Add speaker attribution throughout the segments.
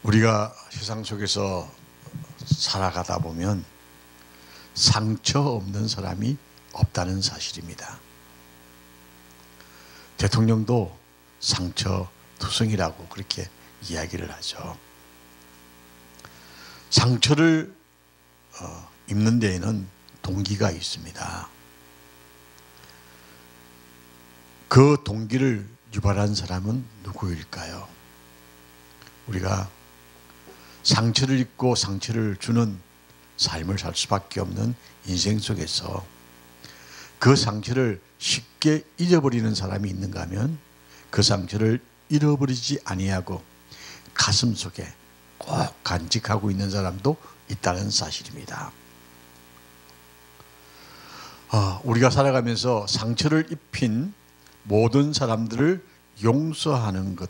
Speaker 1: 우리가 세상 속에서 살아가다 보면 상처 없는 사람이 없다는 사실입니다. 대통령도 상처 투성이라고 그렇게 이야기를 하죠. 상처를 입는 데에는 동기가 있습니다. 그 동기를 유발한 사람은 누구일까요? 우리가 상처를 입고 상처를 주는 삶을 살 수밖에 없는 인생 속에서 그 상처를 쉽게 잊어버리는 사람이 있는가 하면 그 상처를 잃어버리지 아니하고 가슴속에 꼭 간직하고 있는 사람도 있다는 사실입니다. 우리가 살아가면서 상처를 입힌 모든 사람들을 용서하는 것,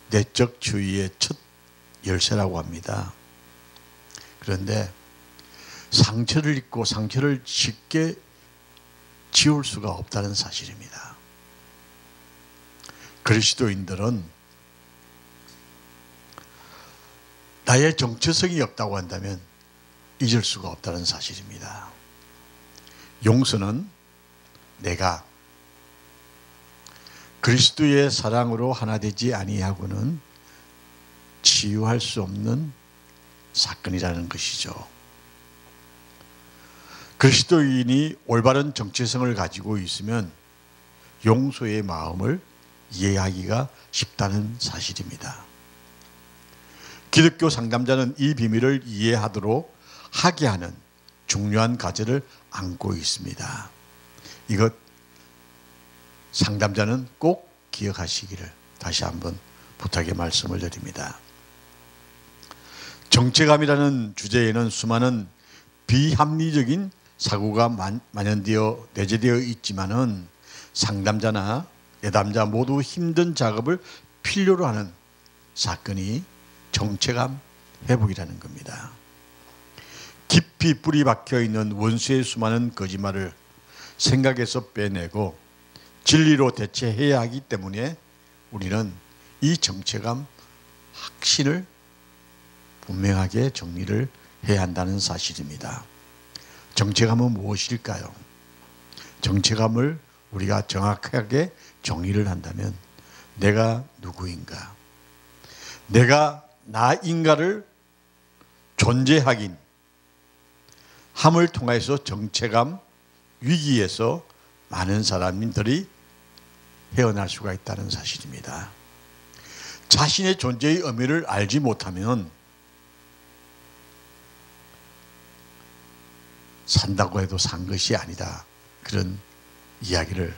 Speaker 1: 내적 주의의 첫 열쇠라고 합니다. 그런데 상처를 입고 상처를 쉽게 지울 수가 없다는 사실입니다. 그리스도인들은 나의 정체성이 없다고 한다면 잊을 수가 없다는 사실입니다. 용서는 내가 그리스도의 사랑으로 하나 되지 아니하고는 치유할 수 없는 사건이라는 것이죠. 그리스도인이 올바른 정체성을 가지고 있으면 용서의 마음을 이해하기가 쉽다는 사실입니다. 기독교 상담자는 이 비밀을 이해하도록 하게 하는 중요한 과제를 안고 있습니다. 이것 상담자는 꼭 기억하시기를 다시 한번 부탁의 말씀을 드립니다. 정체감이라는 주제에는 수많은 비합리적인 사고가 만연되어 내재되어 있지만은 상담자나 내담자 모두 힘든 작업을 필요로 하는 사건이 정체감 회복이라는 겁니다. 깊이 뿌리 박혀 있는 원수의 수많은 거짓말을 생각에서 빼내고 진리로 대체해야 하기 때문에 우리는 이 정체감 확신을 분명하게 정리를 해야 한다는 사실입니다. 정체감은 무엇일까요? 정체감을 우리가 정확하게 정의를 한다면 내가 누구인가? 내가 나인가를 존재하긴 함을 통해서 정체감 위기에서 많은 사람들이 헤어날 수가 있다는 사실입니다. 자신의 존재의 의미를 알지 못하면 산다고 해도 산 것이 아니다. 그런 이야기를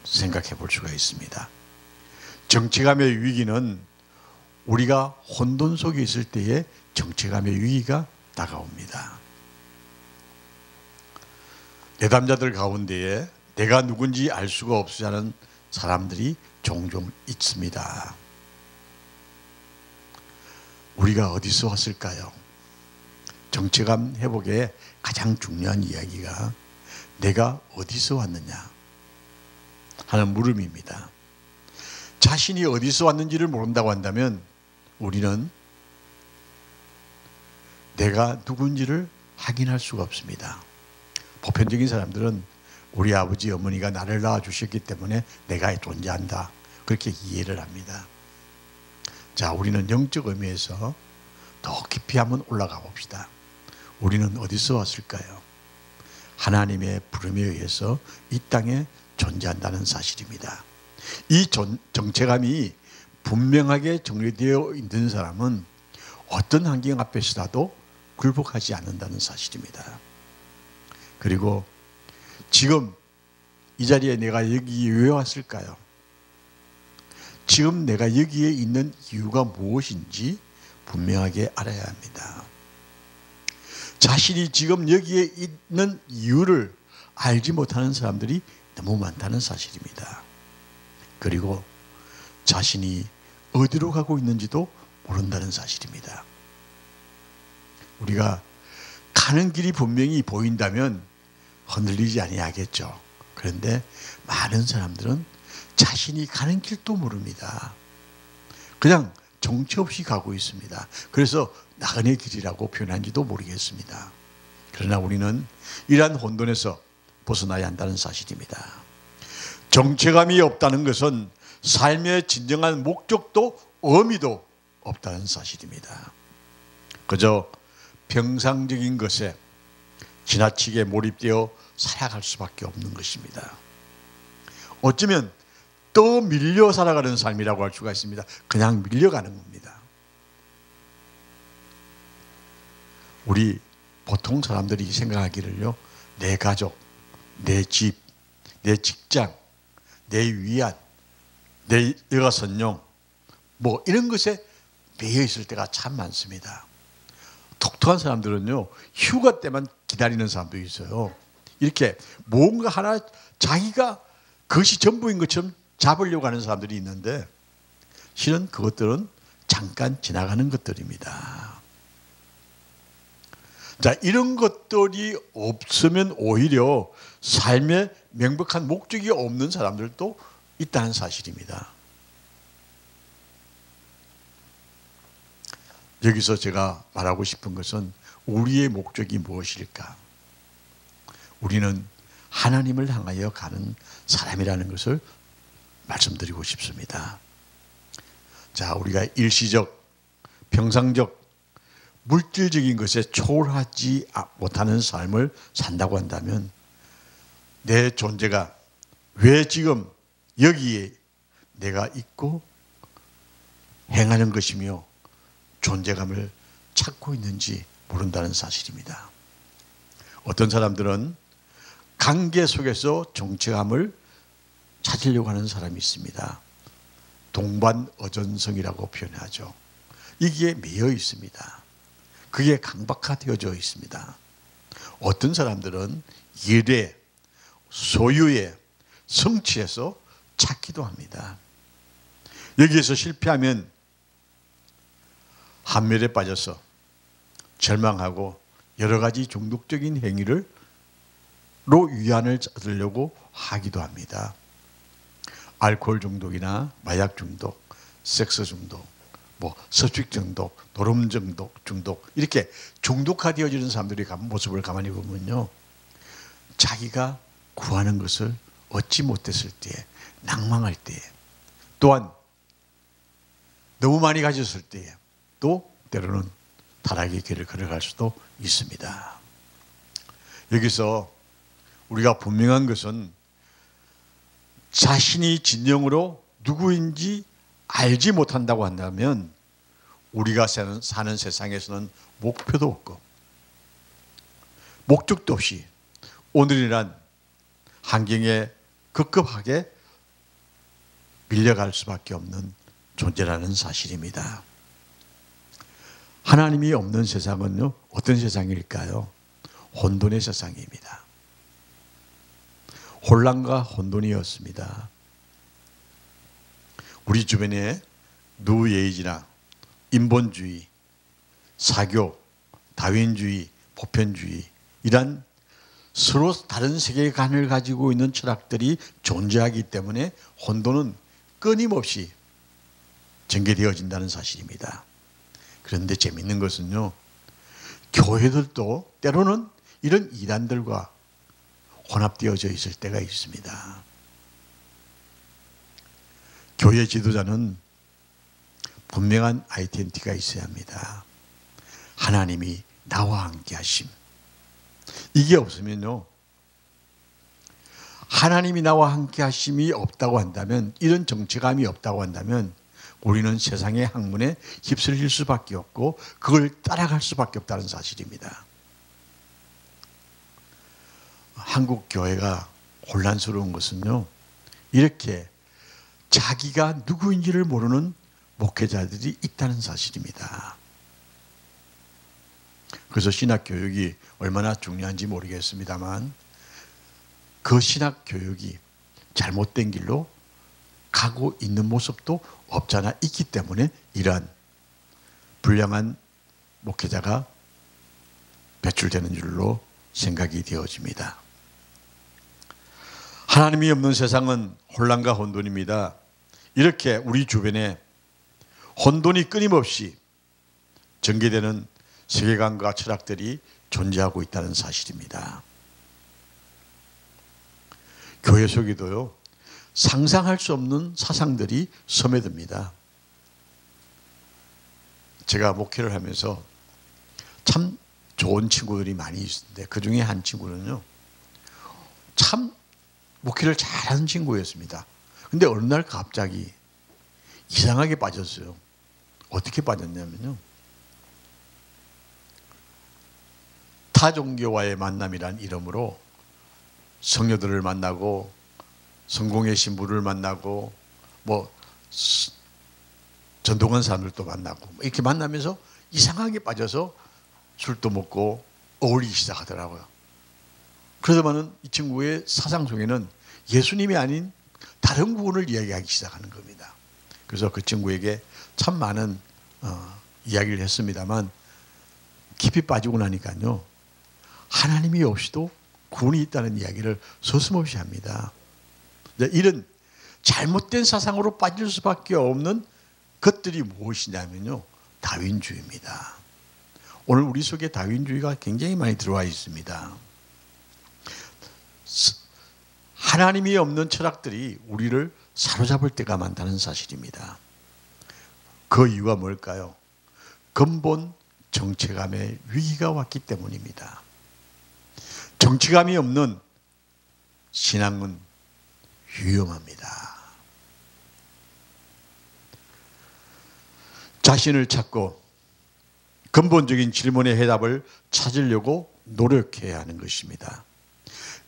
Speaker 1: 생각해 볼 수가 있습니다. 정체감의 위기는 우리가 혼돈 속에 있을 때에 정체감의 위기가 다가옵니다. 내담자들 가운데에 내가 누군지 알 수가 없이 하는 사람들이 종종 있습니다. 우리가 어디서 왔을까요? 정체감 회복의 가장 중요한 이야기가 내가 어디서 왔느냐 하는 물음입니다. 자신이 어디서 왔는지를 모른다고 한다면 우리는 내가 누군지를 확인할 수가 없습니다. 보편적인 사람들은 우리 아버지 어머니가 나를 낳아주셨기 때문에 내가 존재한다 그렇게 이해를 합니다. 자, 우리는 영적 의미에서 더 깊이 한번 올라가 봅시다. 우리는 어디서 왔을까요? 하나님의 부름에 의해서 이 땅에 존재한다는 사실입니다. 이 정체감이 분명하게 정리되어 있는 사람은 어떤 환경 앞에서라도 굴복하지 않는다는 사실입니다. 그리고 지금 이 자리에 내가 여기에 왜 왔을까요? 지금 내가 여기에 있는 이유가 무엇인지 분명하게 알아야 합니다. 자신이 지금 여기에 있는 이유를 알지 못하는 사람들이 너무 많다는 사실입니다. 그리고 자신이 어디로 가고 있는지도 모른다는 사실입니다. 우리가 가는 길이 분명히 보인다면 흔들리지 아니하겠죠. 그런데 많은 사람들은 자신이 가는 길도 모릅니다. 그냥 정체 없이 가고 있습니다. 그래서 나그네 길이라고 표현한지도 모르겠습니다. 그러나 우리는 이러한 혼돈에서 벗어나야 한다는 사실입니다. 정체감이 없다는 것은 삶의 진정한 목적도 의미도 없다는 사실입니다. 그저 평상적인 것에 지나치게 몰입되어 살아갈 수밖에 없는 것입니다. 어쩌면 또 밀려 살아가는 삶이라고 할 수가 있습니다. 그냥 밀려가는 겁니다. 우리 보통 사람들이 생각하기를요, 내 가족, 내 집, 내 직장, 내 위안, 내 여가 선용, 뭐 이런 것에 매여 있을 때가 참 많습니다. 독특한 사람들은요, 휴가 때만 기다리는 사람도 있어요. 이렇게 뭔가 하나 자기가 그것이 전부인 것처럼 잡으려고 하는 사람들이 있는데, 실은 그것들은 잠깐 지나가는 것들입니다. 자, 이런 것들이 없으면 오히려 삶에 명백한 목적이 없는 사람들도 있다는 사실입니다. 여기서 제가 말하고 싶은 것은 우리의 목적이 무엇일까? 우리는 하나님을 향하여 가는 사람이라는 것을 말씀드리고 싶습니다. 자, 우리가 일시적, 평상적, 물질적인 것에 초월하지 못하는 삶을 산다고 한다면 내 존재가 왜 지금 여기에 내가 있고 행하는 것이며 존재감을 찾고 있는지 모른다는 사실입니다. 어떤 사람들은 관계 속에서 정체감을 찾으려고 하는 사람이 있습니다. 동반어전성이라고 표현하죠. 이게 매여 있습니다. 그게 강박화되어져 있습니다. 어떤 사람들은 일에, 소유에, 성취에서 찾기도 합니다. 여기에서 실패하면 한멸에 빠져서 절망하고 여러 가지 중독적인 행위로 위안을 찾으려고 하기도 합니다. 알코올 중독이나 마약 중독, 섹스 중독, 뭐 섭식 중독, 노름 중독 이렇게 중독화되어지는 사람들의 모습을 가만히 보면요, 자기가 구하는 것을 얻지 못했을 때, 낭망할 때, 또한 너무 많이 가졌을 때 또 때로는 타락의 길을 걸어갈 수도 있습니다. 여기서 우리가 분명한 것은 자신이 진정으로 누구인지 알지 못한다고 한다면 우리가 사는 세상에서는 목표도 없고 목적도 없이 오늘이란 환경에 급급하게 밀려갈 수밖에 없는 존재라는 사실입니다. 하나님이 없는 세상은요, 어떤 세상일까요? 혼돈의 세상입니다. 혼란과 혼돈이었습니다. 우리 주변에 누에이지나 인본주의, 사교, 다윈주의, 보편주의 이란 서로 다른 세계관을 가지고 있는 철학들이 존재하기 때문에 혼돈은 끊임없이 전개되어진다는 사실입니다. 그런데 재미있는 것은요, 교회들도 때로는 이런 이단들과 혼합되어져 있을 때가 있습니다. 교회 지도자는 분명한 아이덴티티가 있어야 합니다. 하나님이 나와 함께 하심. 이게 없으면요, 하나님이 나와 함께 하심이 없다고 한다면, 이런 정체감이 없다고 한다면 우리는 세상의 학문에 휩쓸릴 수밖에 없고 그걸 따라갈 수밖에 없다는 사실입니다. 한국 교회가 혼란스러운 것은요, 이렇게 자기가 누구인지를 모르는 목회자들이 있다는 사실입니다. 그래서 신학교육이 얼마나 중요한지 모르겠습니다만 그 신학교육이 잘못된 길로 가고 있는 모습도 없잖아 있기 때문에 이러한 불량한 목회자가 배출되는 줄로 생각이 되어집니다. 하나님이 없는 세상은 혼란과 혼돈입니다. 이렇게 우리 주변에 혼돈이 끊임없이 전개되는 세계관과 철학들이 존재하고 있다는 사실입니다. 교회 속에도요, 상상할 수 없는 사상들이 스며듭니다. 제가 목회를 하면서 참 좋은 친구들이 많이 있는데 그 중에 한 친구는요, 참 목회를 잘하는 친구였습니다. 근데 어느 날 갑자기 이상하게 빠졌어요. 어떻게 빠졌냐면요, 타종교와의 만남이란 이름으로 성녀들을 만나고 성공의 신부를 만나고 뭐 전통한 사람들도 만나고 이렇게 만나면서 이상하게 빠져서 술도 먹고 어울리기 시작하더라고요. 그러더만은 이 친구의 사상 속에는 예수님이 아닌 다른 구원을 이야기하기 시작하는 겁니다. 그래서 그 친구에게 참 많은 이야기를 했습니다만 깊이 빠지고 나니까요, 하나님이 없이도 구원이 있다는 이야기를 서슴없이 합니다. 이런 잘못된 사상으로 빠질 수밖에 없는 것들이 무엇이냐면요, 다윈주의입니다. 오늘 우리 속에 다윈주의가 굉장히 많이 들어와 있습니다. 하나님이 없는 철학들이 우리를 사로잡을 때가 많다는 사실입니다. 그 이유가 뭘까요? 근본 정체감의 위기가 왔기 때문입니다. 정체감이 없는 신앙은 위험합니다. 자신을 찾고 근본적인 질문의 해답을 찾으려고 노력해야 하는 것입니다.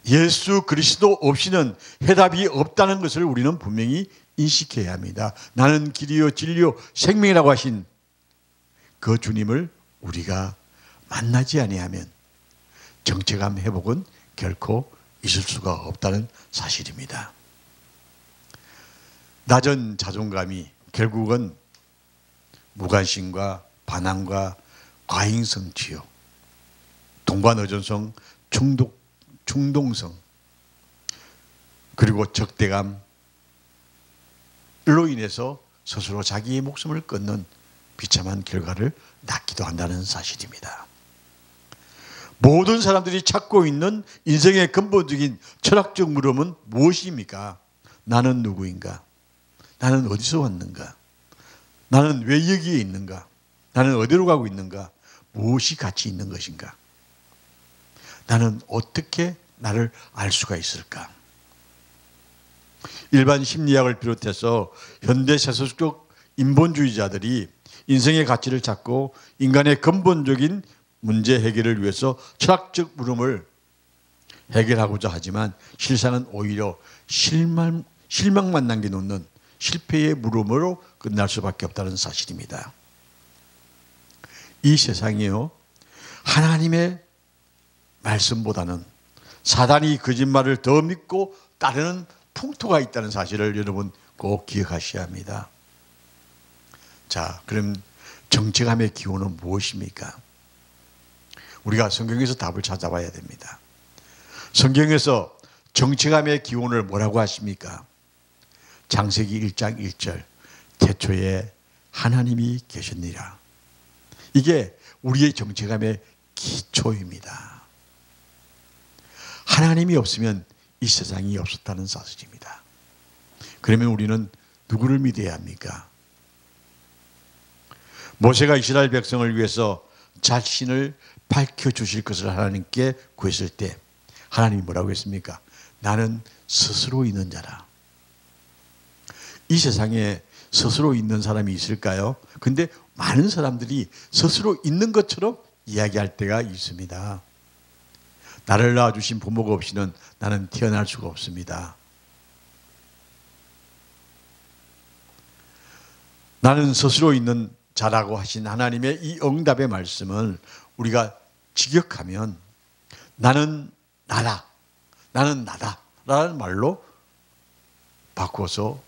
Speaker 1: 예수 그리스도 없이는 해답이 없다는 것을 우리는 분명히 인식해야 합니다. 나는 길이요 진리요 생명이라고 하신 그 주님을 우리가 만나지 아니하면 정체감 회복은 결코 있을 수가 없다는 사실입니다. 낮은 자존감이 결국은 무관심과 반항과 과잉성 치유, 동반의존성, 충동성, 그리고 적대감으로 인해서 스스로 자기의 목숨을 끊는 비참한 결과를 낳기도 한다는 사실입니다. 모든 사람들이 찾고 있는 인생의 근본적인 철학적 물음은 무엇입니까? 나는 누구인가? 나는 어디서 왔는가? 나는 왜 여기에 있는가? 나는 어디로 가고 있는가? 무엇이 가치 있는 것인가? 나는 어떻게 나를 알 수가 있을까? 일반 심리학을 비롯해서 현대 세속적 인본주의자들이 인생의 가치를 찾고 인간의 근본적인 문제 해결을 위해서 철학적 물음을 해결하고자 하지만 실상은 오히려 실망만 남겨놓는 실패의 물음으로 끝날 수밖에 없다는 사실입니다. 이 세상이요, 하나님의 말씀보다는 사단이 거짓말을 더 믿고 따르는 풍토가 있다는 사실을 여러분 꼭 기억하셔야 합니다. 자, 그럼 정체감의 기원은 무엇입니까? 우리가 성경에서 답을 찾아봐야 됩니다. 성경에서 정체감의 기원을 뭐라고 하십니까? 창세기 1장 1절 태초에 하나님이 계셨니라. 이게 우리의 정체감의 기초입니다. 하나님이 없으면 이 세상이 없었다는 사실입니다. 그러면 우리는 누구를 믿어야 합니까? 모세가 이스라엘 백성을 위해서 자신을 밝혀주실 것을 하나님께 구했을 때 하나님이 뭐라고 했습니까? 나는 스스로 있는 자라. 이 세상에 스스로 있는 사람이 있을까요? 근데 많은 사람들이 스스로 있는 것처럼 이야기할 때가 있습니다. 나를 낳아주신 부모가 없이는 나는 태어날 수가 없습니다. 나는 스스로 있는 자라고 하신 하나님의 이 응답의 말씀을 우리가 직역하면 나는 나다, 나는 나다 라는 말로 바꿔서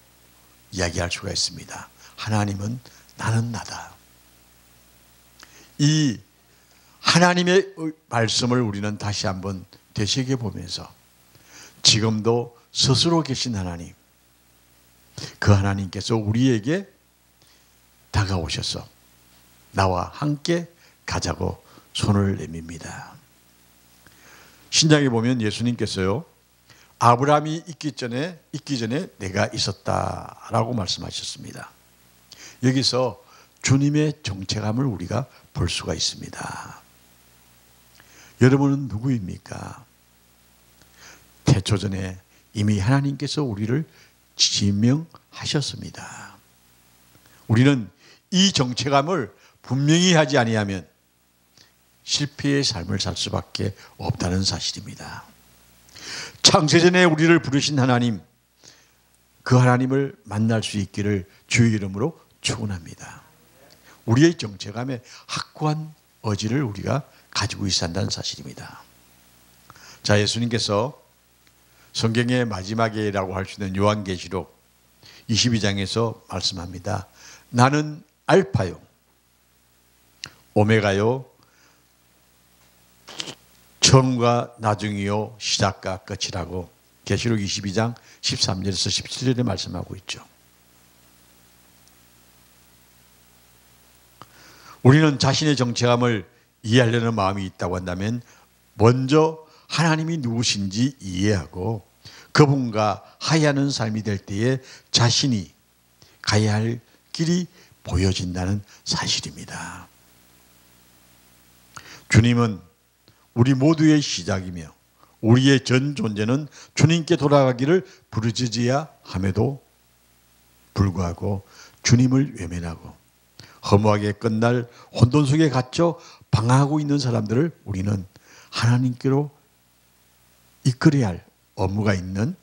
Speaker 1: 이야기할 수가 있습니다. 하나님은 나는 나다. 이 하나님의 말씀을 우리는 다시 한번 되새겨보면서 지금도 스스로 계신 하나님, 그 하나님께서 우리에게 다가오셔서 나와 함께 가자고 손을 내밉니다. 신약에 보면 예수님께서요, 아브라함이 있기 전에 내가 있었다라고 말씀하셨습니다. 여기서 주님의 정체감을 우리가 볼 수가 있습니다. 여러분은 누구입니까? 태초전에 이미 하나님께서 우리를 지명하셨습니다. 우리는 이 정체감을 분명히 하지 아니하면 실패의 삶을 살 수밖에 없다는 사실입니다. 창세전에 우리를 부르신 하나님, 그 하나님을 만날 수 있기를 주의 이름으로 축원합니다. 우리의 정체감에 확고한 의지를 우리가 가지고 있어야 한다는 사실입니다. 자, 예수님께서 성경의 마지막에라고 할 수 있는 요한계시록 22장에서 말씀합니다. 나는 알파요 오메가요 처음과 나중이요 시작과 끝이라고 계시록 22장 13절에서 17절에 말씀하고 있죠. 우리는 자신의 정체감을 이해하려는 마음이 있다고 한다면 먼저 하나님이 누구신지 이해하고 그분과 하야하는 삶이 될 때에 자신이 가야 할 길이 보여진다는 사실입니다. 주님은 우리 모두의 시작이며 우리의 전 존재는 주님께 돌아가기를 부르짖어야 함에도 불구하고 주님을 외면하고 허무하게 끝날 혼돈 속에 갇혀 방황하고 있는 사람들을 우리는 하나님께로 이끌어야 할 업무가 있는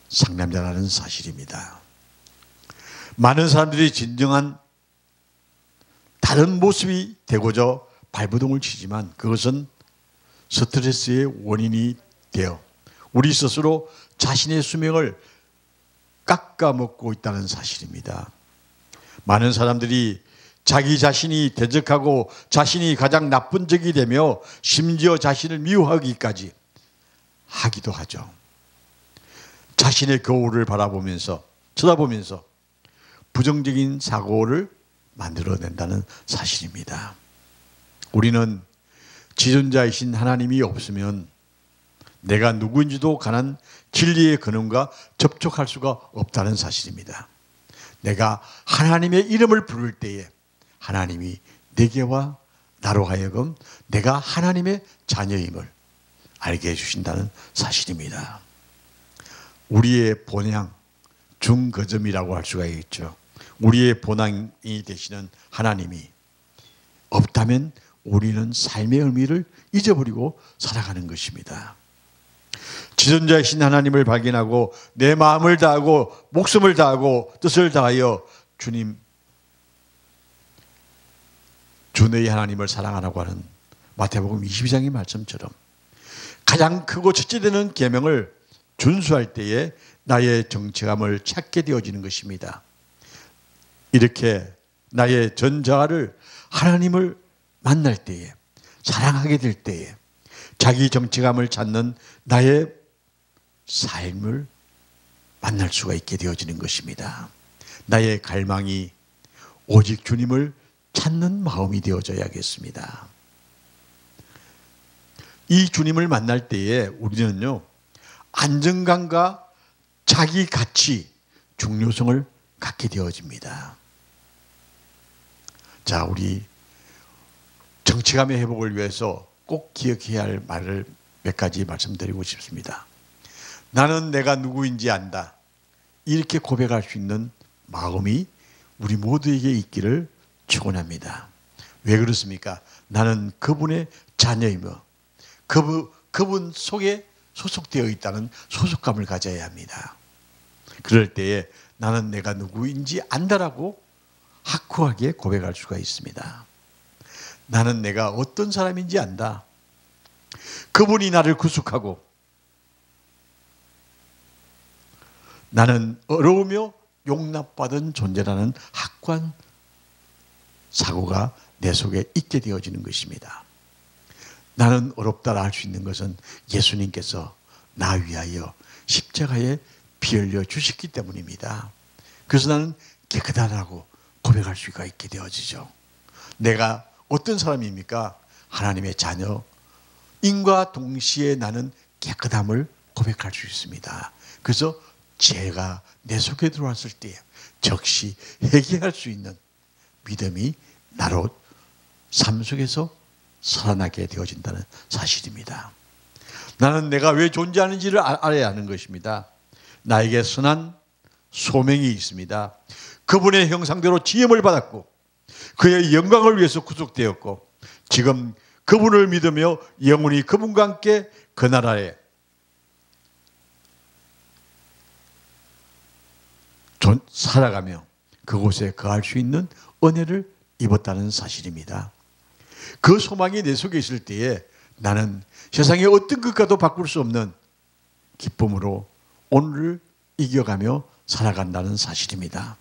Speaker 1: 상남자라는 사실입니다. 많은 사람들이 진정한 다른 모습이 되고자 발버둥을 치지만 그것은 스트레스의 원인이 되어 우리 스스로 자신의 수명을 깎아먹고 있다는 사실입니다. 많은 사람들이 자기 자신이 대적하고 자신이 가장 나쁜 적이 되며 심지어 자신을 미워하기까지 하기도 하죠. 자신의 거울을 쳐다보면서 부정적인 사고를 만들어낸다는 사실입니다. 우리는 지존자이신 하나님이 없으면 내가 누구인지도 가난 진리의 근원과 접촉할 수가 없다는 사실입니다. 내가 하나님의 이름을 부를 때에 하나님이 내게와 나로 하여금 내가 하나님의 자녀임을 알게 해주신다는 사실입니다. 우리의 본향, 중거점이라고 할 수가 있죠. 우리의 본향이 되시는 하나님이 없다면 우리는 삶의 의미를 잊어버리고 살아가는 것입니다. 지존자이신 하나님을 발견하고 내 마음을 다하고 목숨을 다하고 뜻을 다하여 주님, 주 너희 하나님을 사랑하라고 하는 마태복음 22장의 말씀처럼 가장 크고 첫째 되는 계명을 준수할 때에 나의 정체감을 찾게 되어지는 것입니다. 이렇게 나의 전자를 하나님을 만날 때에, 사랑하게 될 때에 자기 정체감을 찾는 나의 삶을 만날 수가 있게 되어지는 것입니다. 나의 갈망이 오직 주님을 찾는 마음이 되어져야겠습니다. 이 주님을 만날 때에 우리는요, 안정감과 자기 가치, 중요성을 갖게 되어집니다. 자, 우리 정체감의 회복을 위해서 꼭 기억해야 할 말을 몇 가지 말씀드리고 싶습니다. 나는 내가 누구인지 안다. 이렇게 고백할 수 있는 마음이 우리 모두에게 있기를 축원합니다. 왜 그렇습니까? 나는 그분의 자녀이며 그분 속에 소속되어 있다는 소속감을 가져야 합니다. 그럴 때에 나는 내가 누구인지 안다라고 확고하게 고백할 수가 있습니다. 나는 내가 어떤 사람인지 안다. 그분이 나를 구속하고 나는 어려우며 용납받은 존재라는 확고한 사고가 내 속에 있게 되어지는 것입니다. 나는 어렵다라 할 수 있는 것은 예수님께서 나 위하여 십자가에 피 흘려 주셨기 때문입니다. 그래서 나는 깨끗하다고 고백할 수가 있게 되어지죠. 내가 어떤 사람입니까? 하나님의 자녀인과 동시에 나는 깨끗함을 고백할 수 있습니다. 그래서 죄가 내 속에 들어왔을 때 즉시 회개할 수 있는 믿음이 나로 삶 속에서 살아나게 되어진다는 사실입니다. 나는 내가 왜 존재하는지를 알아야 하는 것입니다. 나에게 선한 소명이 있습니다. 그분의 형상대로 지음을 받았고 그의 영광을 위해서 구속되었고 지금 그분을 믿으며 영원히 그분과 함께 그 나라에 살아가며 그곳에 거할 수 있는 은혜를 입었다는 사실입니다. 그 소망이 내 속에 있을 때에 나는 세상의 어떤 것과도 바꿀 수 없는 기쁨으로 오늘을 이겨가며 살아간다는 사실입니다.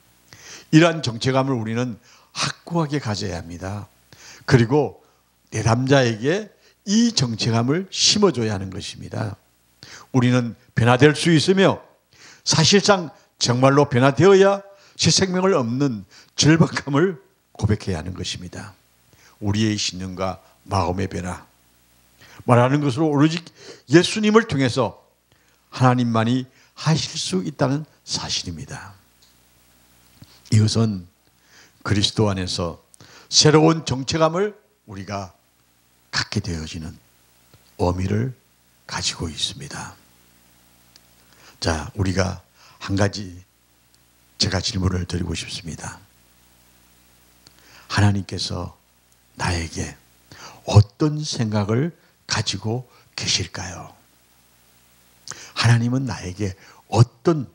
Speaker 1: 이러한 정체감을 우리는 확고하게 가져야 합니다. 그리고 내 남자에게 이 정체감을 심어줘야 하는 것입니다. 우리는 변화될 수 있으며 사실상 정말로 변화되어야 새 생명을 얻는 절박함을 고백해야 하는 것입니다. 우리의 신념과 마음의 변화, 말하는 것으로 오로지 예수님을 통해서 하나님만이 하실 수 있다는 사실입니다. 이것은 그리스도 안에서 새로운 정체감을 우리가 갖게 되어지는 의미를 가지고 있습니다. 자, 우리가 한 가지 제가 질문을 드리고 싶습니다. 하나님께서 나에게 어떤 생각을 가지고 계실까요? 하나님은 나에게 어떤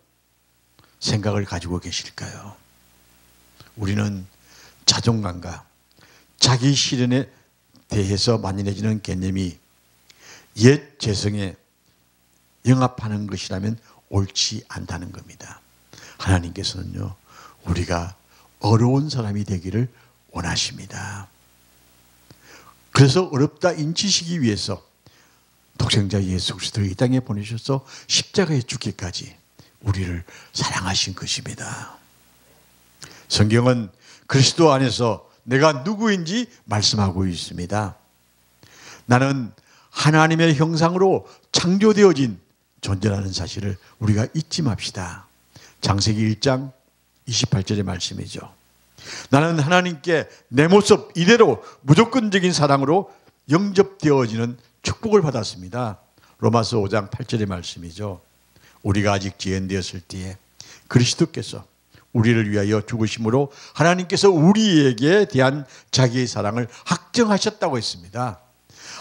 Speaker 1: 생각을 가지고 계실까요? 우리는 자존감과 자기 실현에 대해서 만연해지는 개념이 옛 재성에 영합하는 것이라면 옳지 않다는 겁니다. 하나님께서는요, 우리가 어려운 사람이 되기를 원하십니다. 그래서 어렵다 인치시기 위해서 독생자 예수 그리스도를 이 땅에 보내셔서 십자가에 죽기까지 우리를 사랑하신 것입니다. 성경은 그리스도 안에서 내가 누구인지 말씀하고 있습니다. 나는 하나님의 형상으로 창조되어진 존재라는 사실을 우리가 잊지 맙시다. 창세기 1장 28절의 말씀이죠. 나는 하나님께 내 모습 이대로 무조건적인 사랑으로 영접되어지는 축복을 받았습니다. 로마서 5장 8절의 말씀이죠. 우리가 아직 지연되었을 때에 그리스도께서 우리를 위하여 죽으심으로 하나님께서 우리에게 대한 자기의 사랑을 확정하셨다고 했습니다.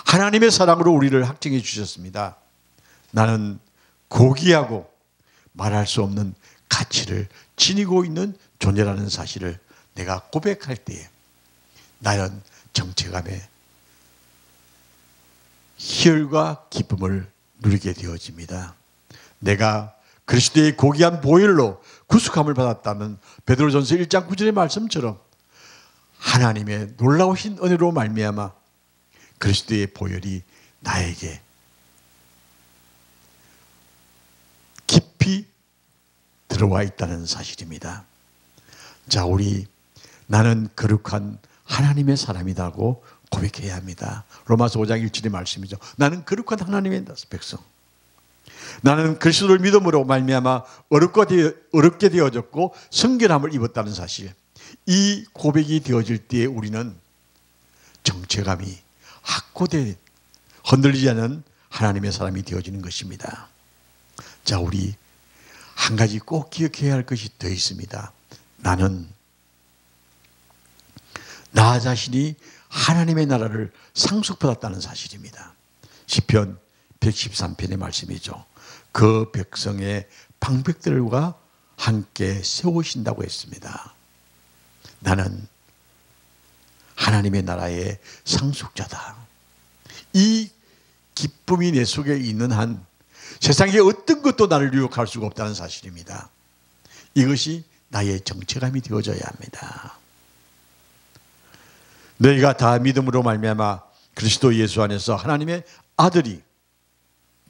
Speaker 1: 하나님의 사랑으로 우리를 확정해 주셨습니다. 나는 고귀하고 말할 수 없는 가치를 지니고 있는 존재라는 사실을 내가 고백할 때에 나는 정체감에 희열과 기쁨을 누리게 되어집니다. 내가 그리스도의 고귀한 보혈로 구속함을 받았다는 베드로전서 1장 9절의 말씀처럼 하나님의 놀라우신 은혜로 말미암아 그리스도의 보혈이 나에게 깊이 들어와 있다는 사실입니다. 자, 우리 나는 거룩한 하나님의 사람이라고 고백해야 합니다. 로마서 5장 1절의 말씀이죠. 나는 거룩한 하나님의 백성. 나는 그리스도를 믿음으로 말미암아 어렵게 되어졌고 성결함을 입었다는 사실. 이 고백이 되어질 때에 우리는 정체감이 확고된 흔들리지 않는 하나님의 사람이 되어지는 것입니다. 자, 우리 한 가지 꼭 기억해야 할 것이 더 있습니다. 나는 나 자신이 하나님의 나라를 상속받았다는 사실입니다. 시편 113편의 말씀이죠. 그 백성의 방백들과 함께 세우신다고 했습니다. 나는 하나님의 나라의 상속자다. 이 기쁨이 내 속에 있는 한 세상의 어떤 것도 나를 유혹할 수가 없다는 사실입니다. 이것이 나의 정체감이 되어져야 합니다. 너희가 다 믿음으로 말미암아 그리스도 예수 안에서 하나님의 아들이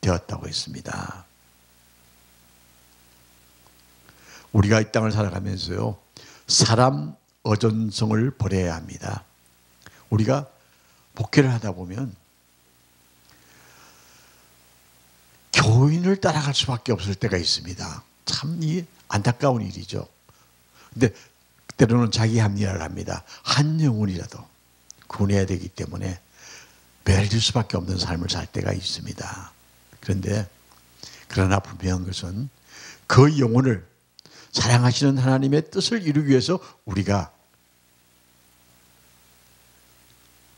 Speaker 1: 되었다고 했습니다. 우리가 이 땅을 살아가면서요, 사람 어전성을 버려야 합니다. 우리가 목회를 하다 보면 교인을 따라갈 수밖에 없을 때가 있습니다. 참 안타까운 일이죠. 근데 때로는 자기 합리화를 합니다. 한 영혼이라도 구원해야 되기 때문에 매일 수밖에 없는 삶을 살 때가 있습니다. 그러나 분명한 것은 그 영혼을 사랑하시는 하나님의 뜻을 이루기 위해서 우리가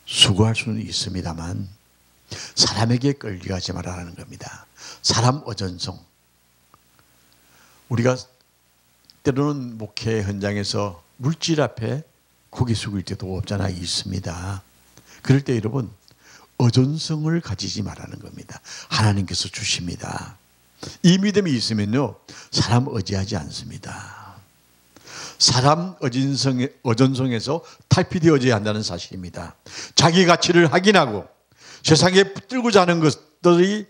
Speaker 1: 수고할 수는 있습니다만 사람에게 끌려가지 말라는 겁니다. 사람 어전성. 우리가 때로는 목회 현장에서 물질 앞에 고개 숙일 때도 없잖아 있습니다. 그럴 때 여러분 어전성을 가지지 말라는 겁니다. 하나님께서 주십니다. 이 믿음이 있으면요 사람 의지하지 않습니다. 사람 어전성에서 탈피되어져야 한다는 사실입니다. 자기 가치를 확인하고 세상에 붙들고자 하는 것들이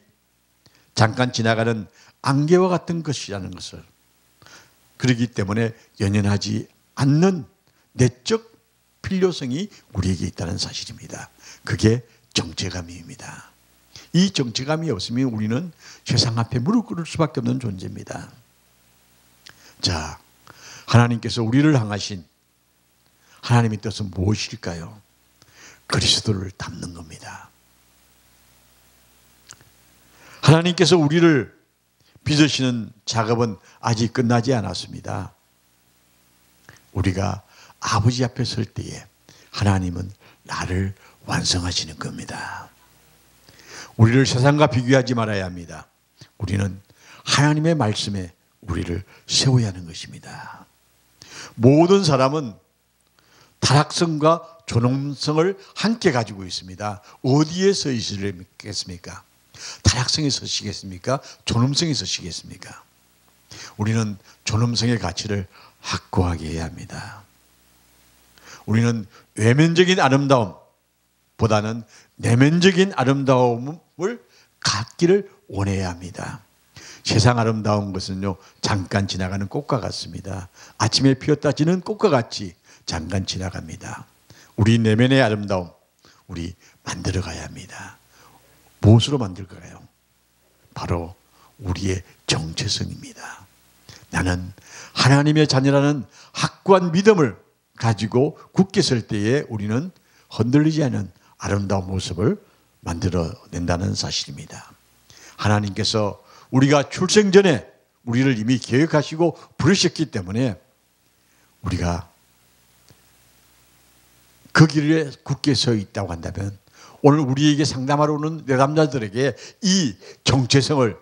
Speaker 1: 잠깐 지나가는 안개와 같은 것이라는 것을, 그렇기 때문에 연연하지 않는 내적 필요성이 우리에게 있다는 사실입니다. 그게 정체감입니다. 이 정체감이 없으면 우리는 세상 앞에 무릎 꿇을 수밖에 없는 존재입니다. 자, 하나님께서 우리를 향하신 하나님의 뜻은 무엇일까요? 그리스도를 닮는 겁니다. 하나님께서 우리를 빚으시는 작업은 아직 끝나지 않았습니다. 우리가 아버지 앞에 설 때에 하나님은 나를 완성하시는 겁니다. 우리를 세상과 비교하지 말아야 합니다. 우리는 하나님의 말씀에 우리를 세워야 하는 것입니다. 모든 사람은 타락성과 존엄성을 함께 가지고 있습니다. 어디에 서 있으시겠습니까? 타락성에 서시겠습니까? 존엄성에 서시겠습니까? 우리는 존엄성의 가치를 확고하게 해야 합니다. 우리는 외면적인 아름다움보다는 내면적인 아름다움을 갖기를 원해야 합니다. 세상 아름다운 것은요 잠깐 지나가는 꽃과 같습니다. 아침에 피었다 지는 꽃과 같이 잠깐 지나갑니다. 우리 내면의 아름다움 우리 만들어 가야 합니다. 무엇으로 만들까요? 바로 우리의 정체성입니다. 나는 하나님의 자녀라는 확고한 믿음을 가지고 굳게 설 때에 우리는 흔들리지 않은 아름다운 모습을 만들어낸다는 사실입니다. 하나님께서 우리가 출생 전에 우리를 이미 계획하시고 부르셨기 때문에 우리가 그 길에 굳게 서 있다고 한다면 오늘 우리에게 상담하러 오는 내담자들에게 이 정체성을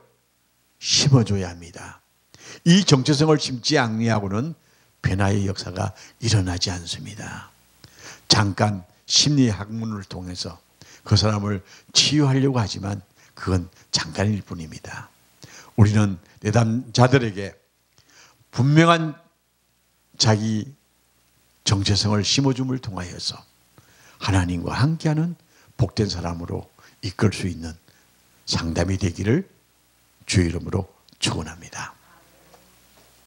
Speaker 1: 심어줘야 합니다. 이 정체성을 심지 아니하고는 변화의 역사가 일어나지 않습니다. 잠깐 심리 학문을 통해서 그 사람을 치유하려고 하지만 그건 잠깐일 뿐입니다. 우리는 내담자들에게 분명한 자기 정체성을 심어줌을 통하여서 하나님과 함께하는 복된 사람으로 이끌 수 있는 상담이 되기를 주의 이름으로 축원합니다.